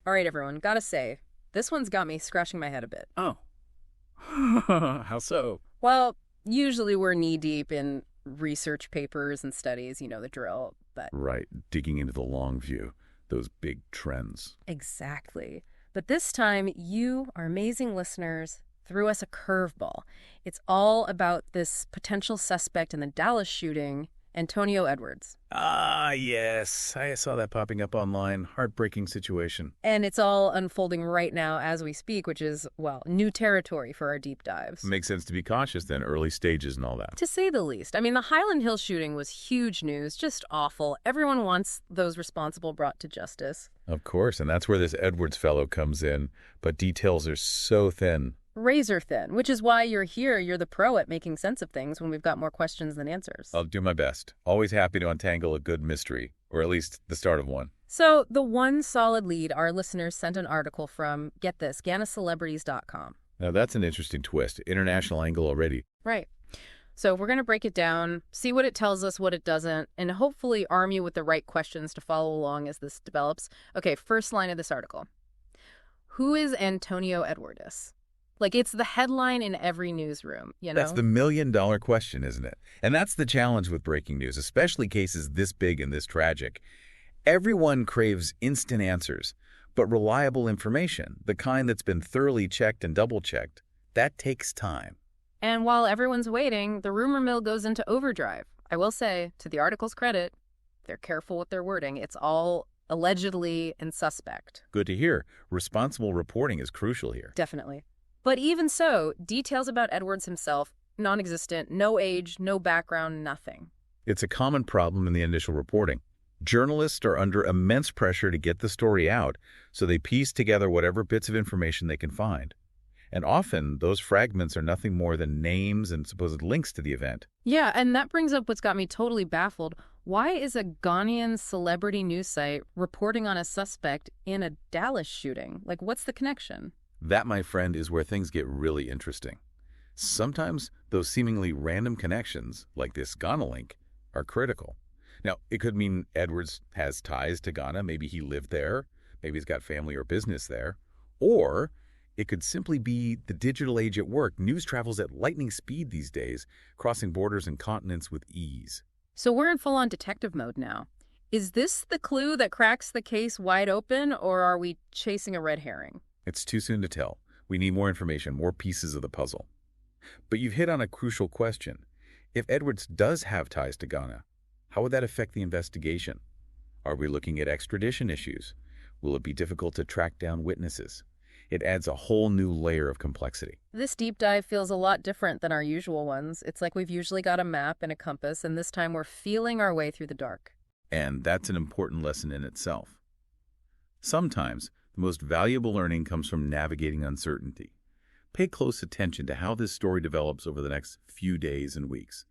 All right, everyone, gotta say, this one's got me scratching my head a bit. Oh. How so? Well, usually we're knee-deep in research papers and studies, you know the drill, but... Right, digging into the long view, those big trends. Exactly. But this time, you, our amazing listeners, threw us a curveball. It's all about this potential suspect in the Dallas shooting, Antonio Edwards. Ah, yes. I saw that popping up online. Heartbreaking situation. And it's all unfolding right now as we speak, which is, well, new territory for our deep dives. Makes sense to be cautious then, early stages and all that. To say the least. I mean, the Highland Hill shooting was huge news, just awful. Everyone wants those responsible brought to justice. Of course, and that's where this Edwards fellow comes in. But details are so thin. Razor thin, which is why you're here. You're the pro at making sense of things when we've got more questions than answers. I'll do my best. Always happy to untangle a good mystery, or at least the start of one. So the one solid lead our listeners sent an article from, get this, GhanaCelebrities.com. Now that's an interesting twist. International angle already. Right. So we're going to break it down, see what it tells us, what it doesn't, and hopefully arm you with the right questions to follow along as this develops. Okay, first line of this article. Who is Antonio Edwards? Like, it's the headline in every newsroom, you know? That's the $1 million question, isn't it? And that's the challenge with breaking news, especially cases this big and this tragic. Everyone craves instant answers, but reliable information, the kind that's been thoroughly checked and double-checked, that takes time. And while everyone's waiting, the rumor mill goes into overdrive. I will say, to the article's credit, they're careful with their wording. It's all allegedly and suspect. Good to hear. Responsible reporting is crucial here. Definitely. But even so, details about Edwards himself, non-existent, no age, no background, nothing. It's a common problem in the initial reporting. Journalists are under immense pressure to get the story out, so they piece together whatever bits of information they can find. And often, those fragments are nothing more than names and supposed links to the event. Yeah, and that brings up what's got me totally baffled. Why is a Ghanaian celebrity news site reporting on a suspect in a Dallas shooting? Like, what's the connection? That, my friend, is where things get really interesting. Sometimes those seemingly random connections, like this Ghana link, are critical. Now, it could mean Edwards has ties to Ghana. Maybe he lived there. Maybe he's got family or business there. Or it could simply be the digital age at work. News travels at lightning speed these days, crossing borders and continents with ease. So we're in full-on detective mode now. Is this the clue that cracks the case wide open, or are we chasing a red herring? It's too soon to tell. We need more information, more pieces of the puzzle. But you've hit on a crucial question. If Edwards does have ties to Ghana, how would that affect the investigation? Are we looking at extradition issues? Will it be difficult to track down witnesses? It adds a whole new layer of complexity. This deep dive feels a lot different than our usual ones. It's like we've usually got a map and a compass, and this time we're feeling our way through the dark. And that's an important lesson in itself. Sometimes, the most valuable learning comes from navigating uncertainty. Pay close attention to how this story develops over the next few days and weeks.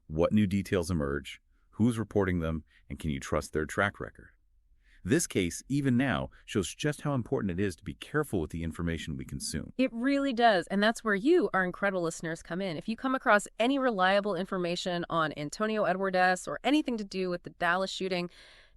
What new details emerge, who's reporting them, and can you trust their track record? This case, even now, shows just how important it is to be careful with the information we consume. It really does, and that's where you, our incredible listeners, come in. If you come across any reliable information on Antonio Edwards or anything to do with the Dallas shooting,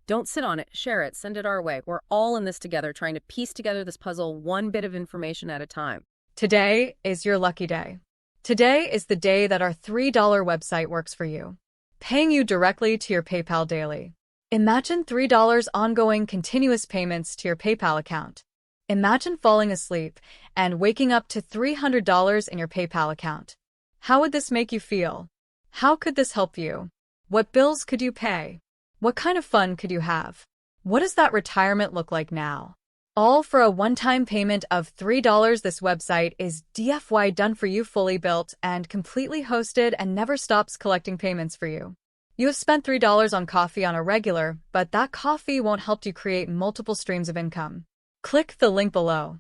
don't sit on it, share it, send it our way. We're all in this together, trying to piece together this puzzle one bit of information at a time. Today is your lucky day. Today is the day that our $3 website works for you, paying you directly to your PayPal daily. Imagine $3 ongoing continuous payments to your PayPal account. Imagine falling asleep and waking up to $300 in your PayPal account. How would this make you feel? How could this help you? What bills could you pay? What kind of fun could you have? What does that retirement look like now? All for a one-time payment of $3. This website is DFY done for you, fully built and completely hosted, and never stops collecting payments for you. You have spent $3 on coffee on a regular, but that coffee won't help you create multiple streams of income. Click the link below.